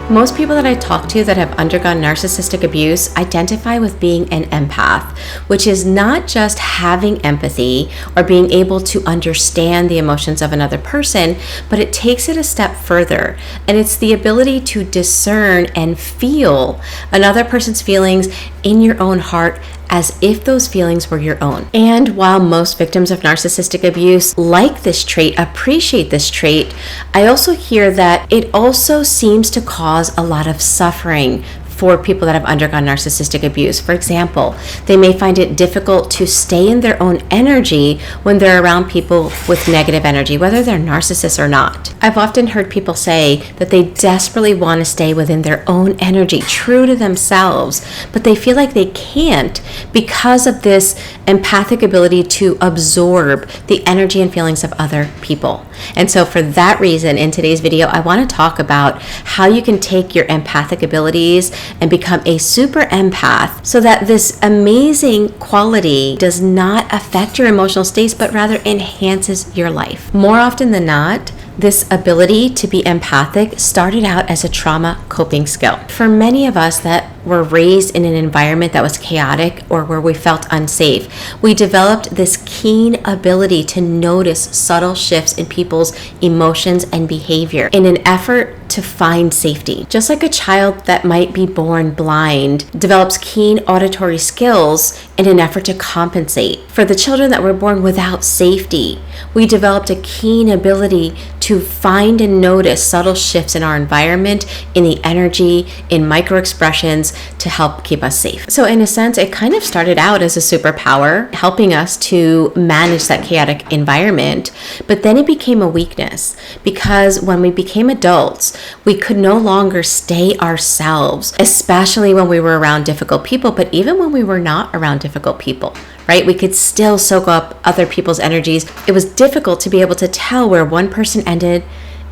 Most people that I talk to that have undergone narcissistic abuse identify with being an empath, which is not just having empathy or being able to understand the emotions of another person, but it takes it a step further. And it's the ability to discern and feel another person's feelings in your own heart as if those feelings were your own. And while most victims of narcissistic abuse like this trait, appreciate this trait, I also hear that it also seems to cause a lot of suffering for people that have undergone narcissistic abuse. For example, they may find it difficult to stay in their own energy when they're around people with negative energy, whether they're narcissists or not. I've often heard people say that they desperately want to stay within their own energy, true to themselves, but they feel like they can't because of this empathic ability to absorb the energy and feelings of other people. And so for that reason, in today's video, I want to talk about how you can take your empathic abilities and become a super empath so that this amazing quality does not affect your emotional states, but rather enhances your life. More often than not, this ability to be empathic started out as a trauma coping skill. For many of us that were raised in an environment that was chaotic or where we felt unsafe, we developed this keen ability to notice subtle shifts in people's emotions and behavior in an effort to find safety. Just like a child that might be born blind develops keen auditory skills in an effort to compensate. For the children that were born without safety, we developed a keen ability to find and notice subtle shifts in our environment, in the energy, in micro expressions to help keep us safe. So in a sense, it kind of started out as a superpower, helping us to manage that chaotic environment, but then it became a weakness because when we became adults, we could no longer stay ourselves, especially when we were around difficult people, but even when we were not around difficult people. Right? We could still soak up other people's energies. It was difficult to be able to tell where one person ended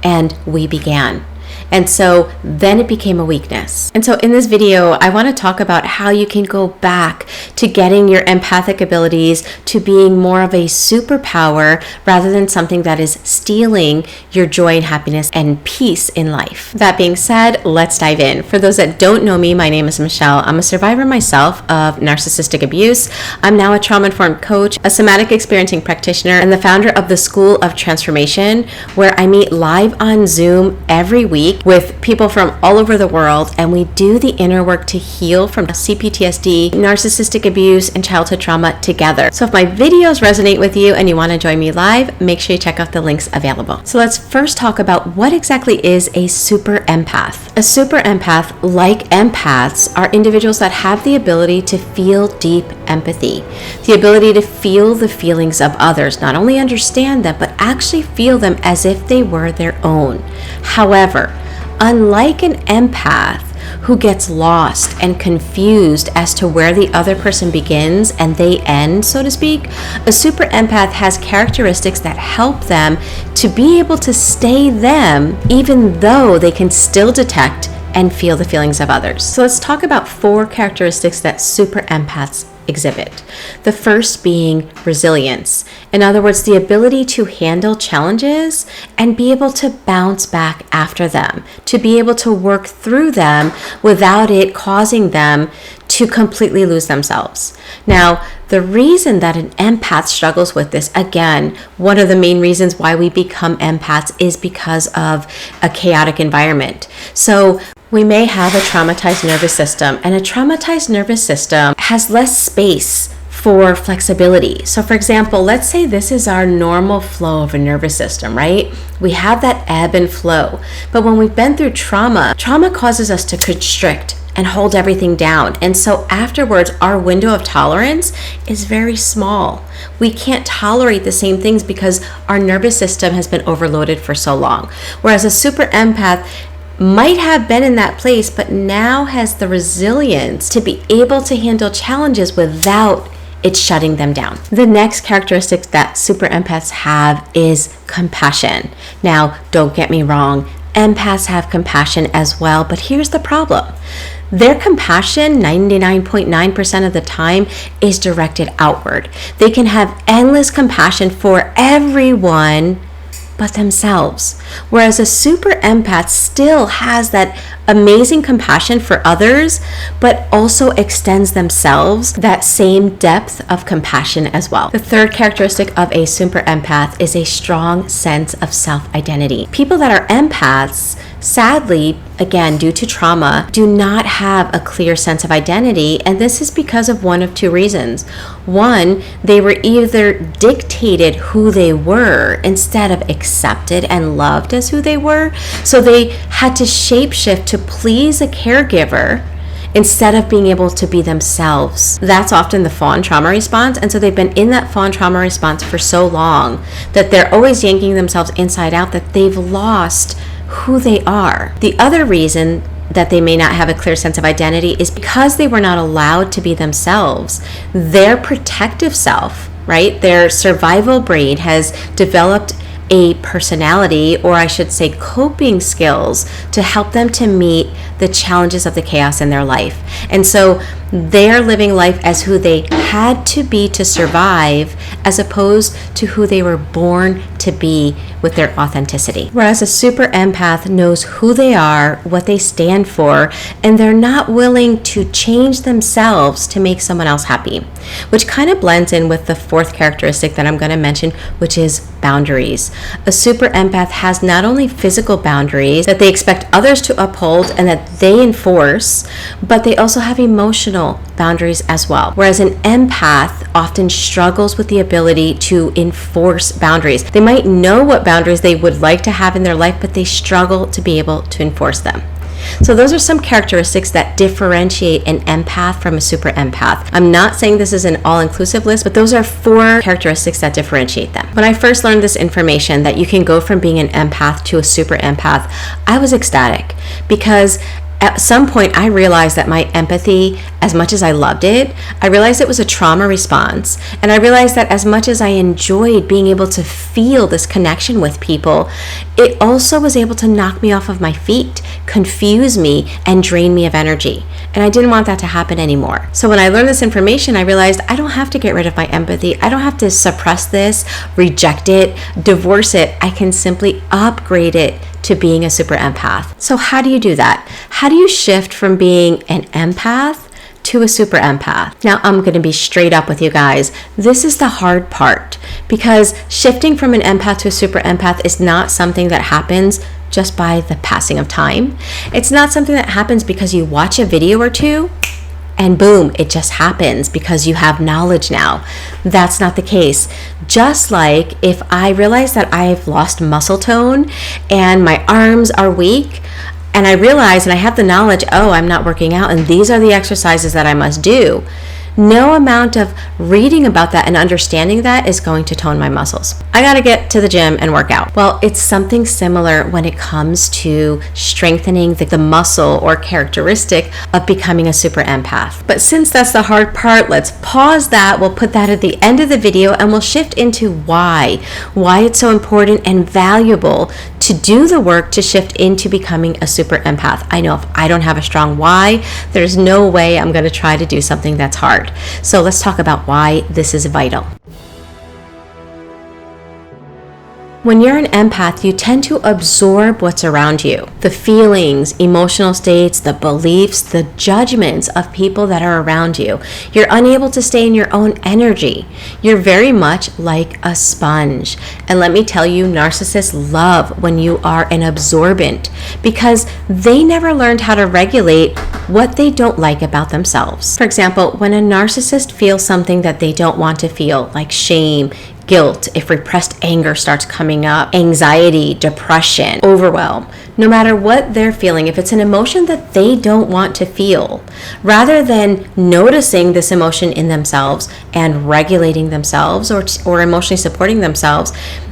and we began. And so then it became a weakness. And so in this video, I want to talk about how you can go back to getting your empathic abilities to being more of a superpower rather than something that is stealing your joy and happiness and peace in life. That being said, let's dive in. For those that don't know me, my name is Michele. I'm a survivor myself of narcissistic abuse. I'm now a trauma-informed coach, a somatic experiencing practitioner, and the founder of the School of Transformation, where I meet live on Zoom every week with people from all over the world, and we do the inner work to heal from CPTSD, narcissistic abuse, and childhood trauma together. So if my videos resonate with you and you want to join me live, make sure you check out the links available. So let's first talk about what exactly is a super empath. A super empath, like empaths, are individuals that have the ability to feel deep empathy, the ability to feel the feelings of others, not only understand them, but actually feel them as if they were their own. However, unlike an empath who gets lost and confused as to where the other person begins and they end, so to speak, a super empath has characteristics that help them to be able to stay them even though they can still detect and feel the feelings of others. So let's talk about 4 characteristics that super empaths exhibit. The first being resilience. In other words, the ability to handle challenges and be able to bounce back after them, to be able to work through them without it causing them to completely lose themselves. Now, the reason that an empath struggles with this, again, one of the main reasons why we become empaths is because of a chaotic environment. So we may have a traumatized nervous system, and a traumatized nervous system has less space for flexibility. So for example, let's say this is our normal flow of a nervous system, right? We have that ebb and flow. But when we've been through trauma causes us to constrict and hold everything down. And so afterwards, our window of tolerance is very small. We can't tolerate the same things because our nervous system has been overloaded for so long. Whereas a super empath might have been in that place, but now has the resilience to be able to handle challenges without it shutting them down. The next characteristic that super empaths have is compassion. Now, don't get me wrong, empaths have compassion as well, but here's the problem. Their compassion, 99.9% of the time, is directed outward. They can have endless compassion for everyone but themselves. Whereas a super empath still has that amazing compassion for others, but also extends themselves that same depth of compassion as well. The third characteristic of a super empath is a strong sense of self-identity. People that are empaths, sadly, again, due to trauma, do not have a clear sense of identity, and this is because of one of two reasons. One, they were either dictated who they were instead of accepted and loved as who they were, so they had to shapeshift to please a caregiver instead of being able to be themselves. That's often the fawn trauma response, and so they've been in that fawn trauma response for so long that they're always yanking themselves inside out that they've lost who they are. The other reason that they may not have a clear sense of identity is because they were not allowed to be themselves. Their protective self, right, their survival brain has developed a personality, or I should say coping skills, to help them to meet the challenges of the chaos in their life. And so they're living life as who they had to be to survive, as opposed to who they were born to be with their authenticity. Whereas a super empath knows who they are, what they stand for, and they're not willing to change themselves to make someone else happy, which kind of blends in with the fourth characteristic that I'm going to mention, which is boundaries. A super empath has not only physical boundaries that they expect others to uphold and that they enforce, but they also have emotional boundaries as well. Whereas an empath often struggles with the ability to enforce boundaries. They might know what boundaries they would like to have in their life, but they struggle to be able to enforce them. So those are some characteristics that differentiate an empath from a super empath. I'm not saying this is an all-inclusive list, but those are 4 characteristics that differentiate them. When I first learned this information that you can go from being an empath to a super empath, I was ecstatic, because at some point I realized that my empathy, as much as I loved it, I realized it was a trauma response. And I realized that as much as I enjoyed being able to feel this connection with people, it also was able to knock me off of my feet, confuse me, and drain me of energy. And I didn't want that to happen anymore. So when I learned this information, I realized I don't have to get rid of my empathy. I don't have to suppress this, reject it, divorce it. I can simply upgrade it to being a super empath. So how do you do that? How do you shift from being an empath to a super empath? Now, I'm going to be straight up with you guys. This is the hard part, because shifting from an empath to a super empath is not something that happens just by the passing of time. It's not something that happens because you watch a video or two and boom, it just happens because you have knowledge now. That's not the case. Just like if I realize that I've lost muscle tone and my arms are weak, and I realize and I have the knowledge, oh, I'm not working out and these are the exercises that I must do, no amount of reading about that and understanding that is going to tone my muscles. I got to get to the gym and work out. Well, it's something similar when it comes to strengthening the muscle or characteristic of becoming a super empath. But since that's the hard part, let's pause that. We'll put that at the end of the video and we'll shift into why it's so important and valuable to do the work to shift into becoming a super empath. I know if I don't have a strong why, there's no way I'm going to try to do something that's hard. So let's talk about why this is vital. When you're an empath, you tend to absorb what's around you. The feelings, emotional states, the beliefs, the judgments of people that are around you. You're unable to stay in your own energy. You're very much like a sponge. And let me tell you, narcissists love when you are an absorbent, because they never learned how to regulate what they don't like about themselves. For example, when a narcissist feels something that they don't want to feel, like shame, guilt, if repressed anger starts coming up, anxiety, depression, overwhelm, no matter what they're feeling, if it's an emotion that they don't want to feel, rather than noticing this emotion in themselves and regulating themselves or emotionally supporting themselves,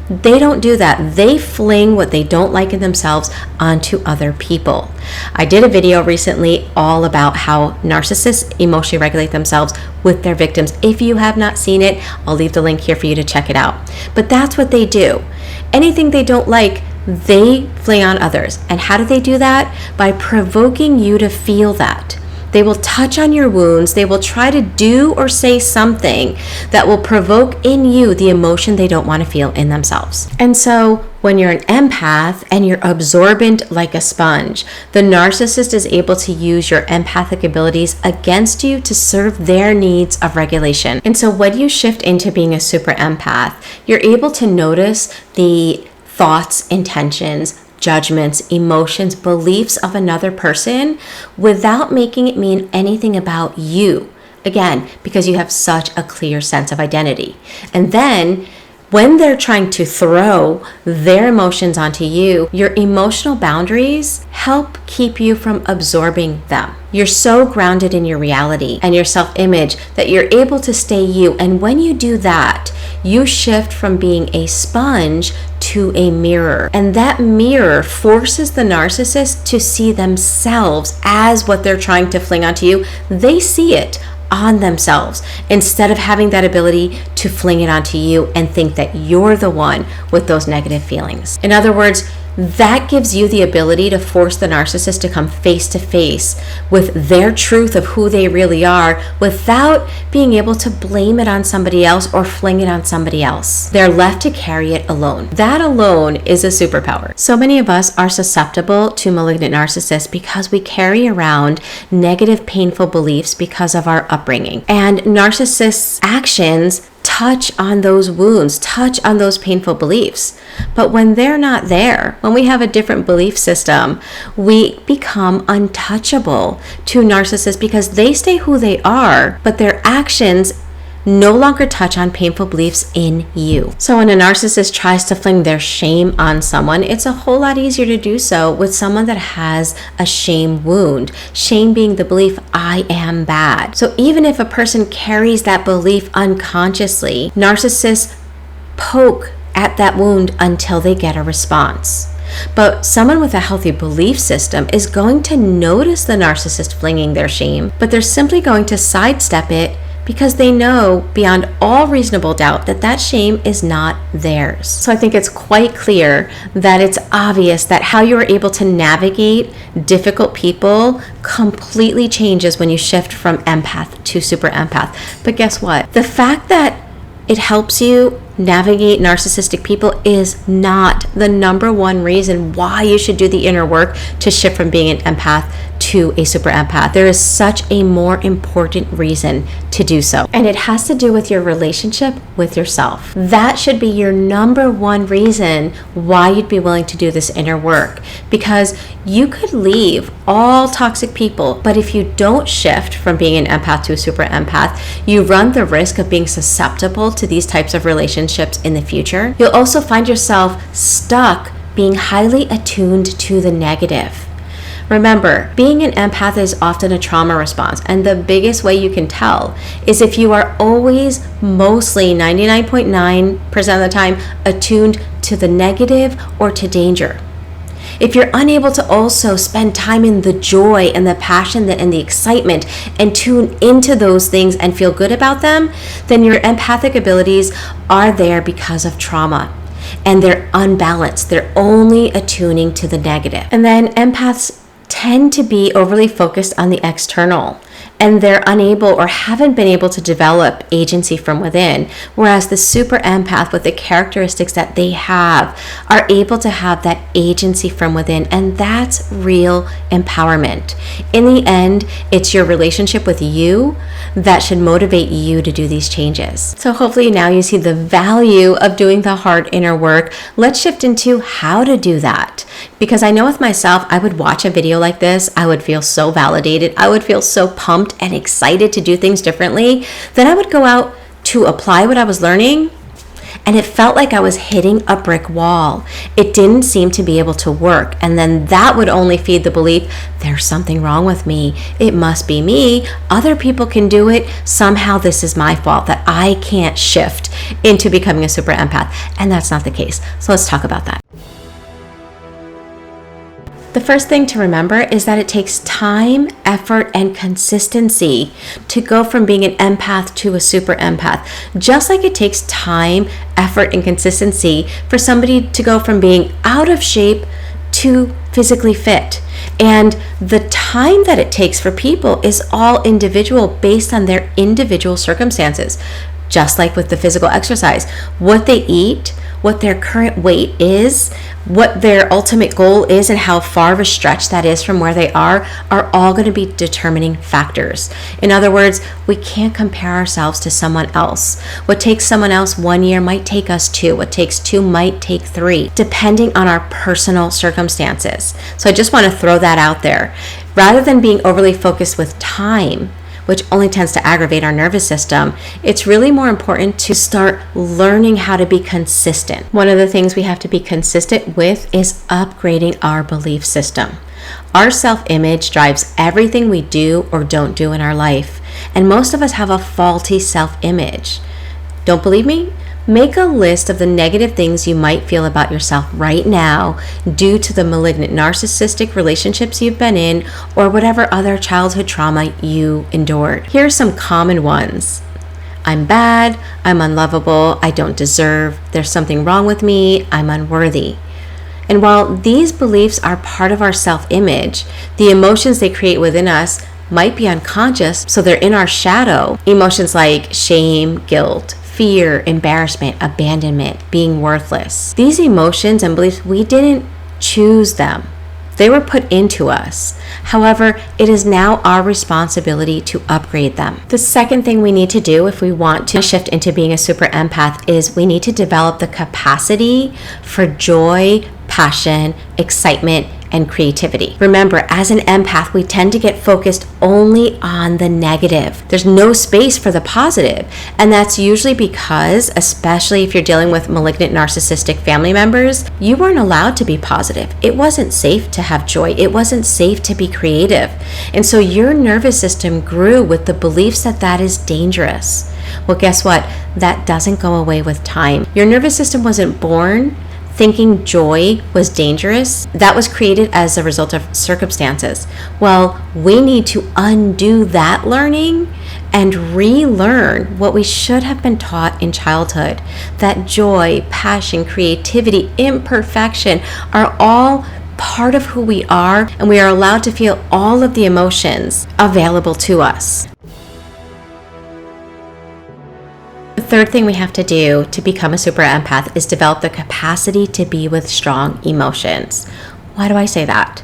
they don't do that. They fling what they don't like in themselves onto other people. I did a video recently all about how narcissists emotionally regulate themselves with their victims. If you have not seen it, I'll leave the link here for you to check it out. But that's what they do. Anything they don't like, they fling on others. And how do they do that? By provoking you to feel that. They will touch on your wounds. They will try to do or say something that will provoke in you the emotion they don't want to feel in themselves. And so When you're an empath and you're absorbent like a sponge, the narcissist is able to use your empathic abilities against you to serve their needs of regulation. And so when you shift into being a super empath, you're able to notice the thoughts, intentions, judgments, emotions, beliefs of another person without making it mean anything about you. Again, because you have such a clear sense of identity. And then when they're trying to throw their emotions onto you, your emotional boundaries help keep you from absorbing them. You're so grounded in your reality and your self-image that you're able to stay you. And when you do that, you shift from being a sponge to a mirror. And that mirror forces the narcissist to see themselves as what they're trying to fling onto you. They see it on themselves instead of having that ability to fling it onto you and think that you're the one with those negative feelings. In other words, that gives you the ability to force the narcissist to come face to face with their truth of who they really are without being able to blame it on somebody else or fling it on somebody else. They're left to carry it alone. That alone is a superpower. So many of us are susceptible to malignant narcissists because we carry around negative, painful beliefs because of our upbringing. And narcissists' actions touch on those wounds, touch on those painful beliefs. But when they're not there, when we have a different belief system, we become untouchable to narcissists because they stay who they are, but their actions no longer touch on painful beliefs in you. So when a narcissist tries to fling their shame on someone, it's a whole lot easier to do so with someone that has a shame wound. Shame being the belief, I am bad. So even if a person carries that belief unconsciously, narcissists poke at that wound until they get a response. But someone with a healthy belief system is going to notice the narcissist flinging their shame, but they're simply going to sidestep it because they know beyond all reasonable doubt that that shame is not theirs. So I think it's quite clear that it's obvious that how you are able to navigate difficult people completely changes when you shift from empath to super empath. But guess what? The fact that it helps you navigate narcissistic people is not the number one reason why you should do the inner work to shift from being an empath to a super empath. There is such a more important reason to do so. And it has to do with your relationship with yourself. That should be your number one reason why you'd be willing to do this inner work. Because you could leave all toxic people, but if you don't shift from being an empath to a super empath, you run the risk of being susceptible to these types of relationships in the future. You'll also find yourself stuck being highly attuned to the negative. Remember, being an empath is often a trauma response, and the biggest way you can tell is if you are always, mostly 99.9% of the time, attuned to the negative or to danger. If you're unable to also spend time in the joy and the passion and the excitement and tune into those things and feel good about them, then your empathic abilities are there because of trauma. And they're unbalanced. They're only attuning to the negative. And then empaths tend to be overly focused on the external, and they're unable or haven't been able to develop agency from within, whereas the super empath, with the characteristics that they have, are able to have that agency from within, and that's real empowerment. In the end, it's your relationship with you that should motivate you to do these changes. So hopefully now you see the value of doing the hard inner work. Let's shift into how to do that. Because I know with myself, I would watch a video like this, I would feel so validated, I would feel so pumped and excited to do things differently. Then I would go out to apply what I was learning, and it felt like I was hitting a brick wall. It didn't seem to be able to work. And then that would only feed the belief, there's something wrong with me. It must be me. Other people can do it. Somehow this is my fault that I can't shift into becoming a super empath. And that's not the case. So let's talk about that. The first thing to remember is that it takes time, effort, and consistency to go from being an empath to a super empath. Just like it takes time, effort, and consistency for somebody to go from being out of shape to physically fit. And the time that it takes for people is all individual based on their individual circumstances. Just like with the physical exercise, what they eat, what their current weight is, what their ultimate goal is, and how far of a stretch that is from where they are all going to be determining factors. In other words, we can't compare ourselves to someone else. What takes someone else 1 year might take us 2. What takes 2 might take 3, depending on our personal circumstances. So I just want to throw that out there. Rather than being overly focused with time, which only tends to aggravate our nervous system, it's really more important to start learning how to be consistent. One of the things we have to be consistent with is upgrading our belief system. Our self-image drives everything we do or don't do in our life, and most of us have a faulty self-image. Don't believe me? Make a list of the negative things you might feel about yourself right now due to the malignant narcissistic relationships you've been in or whatever other childhood trauma you endured. Here are some common ones. I'm bad, I'm unlovable, I don't deserve, there's something wrong with me, I'm unworthy. And while these beliefs are part of our self-image, the emotions they create within us might be unconscious, so they're in our shadow. Emotions like shame, guilt, fear, embarrassment, abandonment, being worthless. These emotions and beliefs, we didn't choose them. They were put into us. However, it is now our responsibility to upgrade them. The second thing we need to do if we want to shift into being a super empath is we need to develop the capacity for joy, passion, excitement, and creativity. Remember, as an empath, we tend to get focused only on the negative. There's no space for the positive. And that's usually because, especially if you're dealing with malignant narcissistic family members, you weren't allowed to be positive. It wasn't safe to have joy. It wasn't safe to be creative. And so your nervous system grew with the beliefs that that is dangerous. Well, guess what? That doesn't go away with time. Your nervous system wasn't born thinking joy was dangerous. That was created as a result of circumstances. Well, we need to undo that learning and relearn what we should have been taught in childhood. That joy, passion, creativity, imperfection are all part of who we are, and we are allowed to feel all of the emotions available to us. The third thing we have to do to become a super empath is develop the capacity to be with strong emotions. Why do I say that?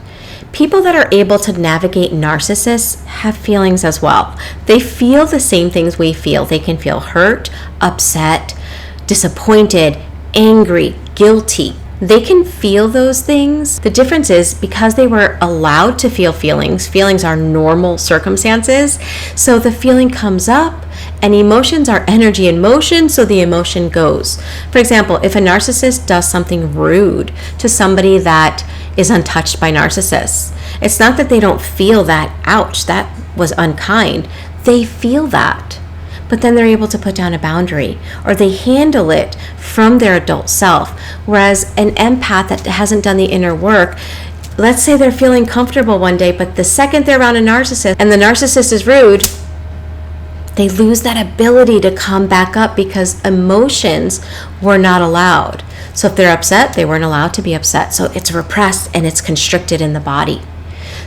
People that are able to navigate narcissists have feelings as well. They feel the same things we feel. They can feel hurt, upset, disappointed, angry, guilty. They can feel those things. The difference is because they were allowed to feel feelings are normal circumstances, so the feeling comes up, and emotions are energy in motion, so the emotion goes. For example, if a narcissist does something rude to somebody that is untouched by narcissists, it's not that they don't feel that, ouch, that was unkind. They feel that. But then they're able to put down a boundary, or they handle it from their adult self. Whereas an empath that hasn't done the inner work, let's say they're feeling comfortable one day, but the second they're around a narcissist and the narcissist is rude, they lose that ability to come back up because emotions were not allowed. So if they're upset, they weren't allowed to be upset. So it's repressed and it's constricted in the body.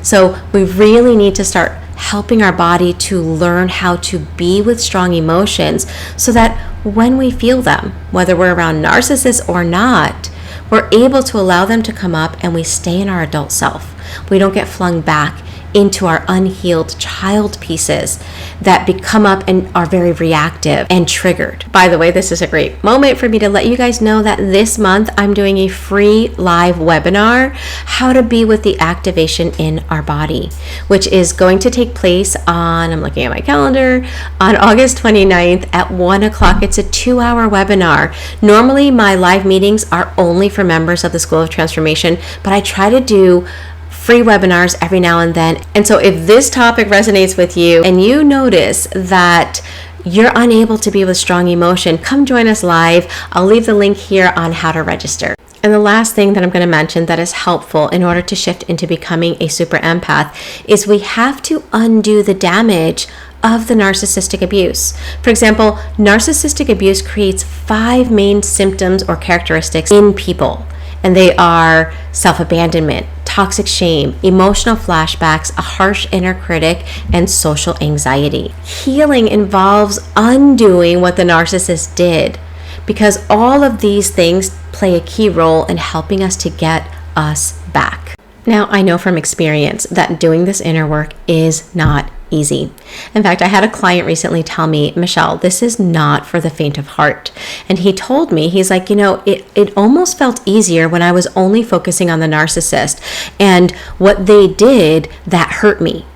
So we really need to start helping our body to learn how to be with strong emotions so that when we feel them, whether we're around narcissists or not, we're able to allow them to come up and we stay in our adult self. We don't get flung back into our unhealed child pieces that come up and are very reactive and triggered. By the way, this is a great moment for me to let you guys know that this month I'm doing a free live webinar, How to Be with the Activation in Our Body, which is going to take place on, I'm looking at my calendar, on August 29th at 1 o'clock. It's a 2-hour webinar. Normally my live meetings are only for members of the School of Transformation, but I try to do free webinars every now and then. And so if this topic resonates with you and you notice that you're unable to be with strong emotion, come join us live. I'll leave the link here on how to register. And the last thing that I'm going to mention that is helpful in order to shift into becoming a super empath is we have to undo the damage of the narcissistic abuse. For example, narcissistic abuse creates 5 main symptoms or characteristics in people. And they are self-abandonment, toxic shame, emotional flashbacks, a harsh inner critic, and social anxiety. Healing involves undoing what the narcissist did, because all of these things play a key role in helping us to get us back. Now, I know from experience that doing this inner work is not easy. In fact, I had a client recently tell me, Michele, this is not for the faint of heart. And he told me, he's like, it almost felt easier when I was only focusing on the narcissist, and what they did, that hurt me.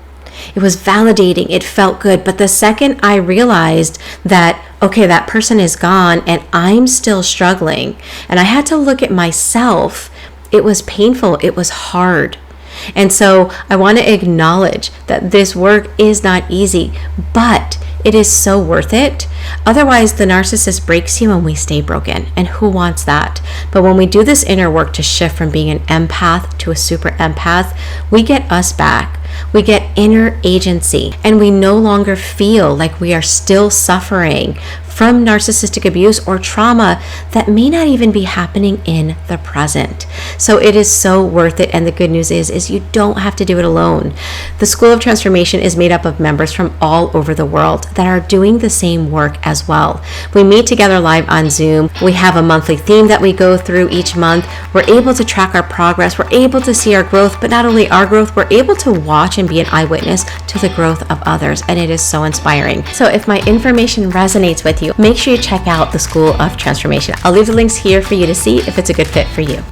It was validating. It felt good. But the second I realized that, okay, that person is gone and I'm still struggling, and I had to look at myself, it was painful. It was hard. And so I want to acknowledge that this work is not easy, but it is so worth it. Otherwise, the narcissist breaks you and we stay broken. And who wants that? But when we do this inner work to shift from being an empath to a super empath, we get us back. We get inner agency, and we no longer feel like we are still suffering from narcissistic abuse or trauma that may not even be happening in the present. So it is so worth it. And the good news is you don't have to do it alone. The School of Transformation is made up of members from all over the world that are doing the same work as well. We meet together live on Zoom. We have a monthly theme that we go through each month. We're able to track our progress. We're able to see our growth, but not only our growth, we're able to watch and be an eyewitness to the growth of others. And it is so inspiring. So if my information resonates with you, make sure you check out the School of Transformation. I'll leave the links here for you to see if it's a good fit for you.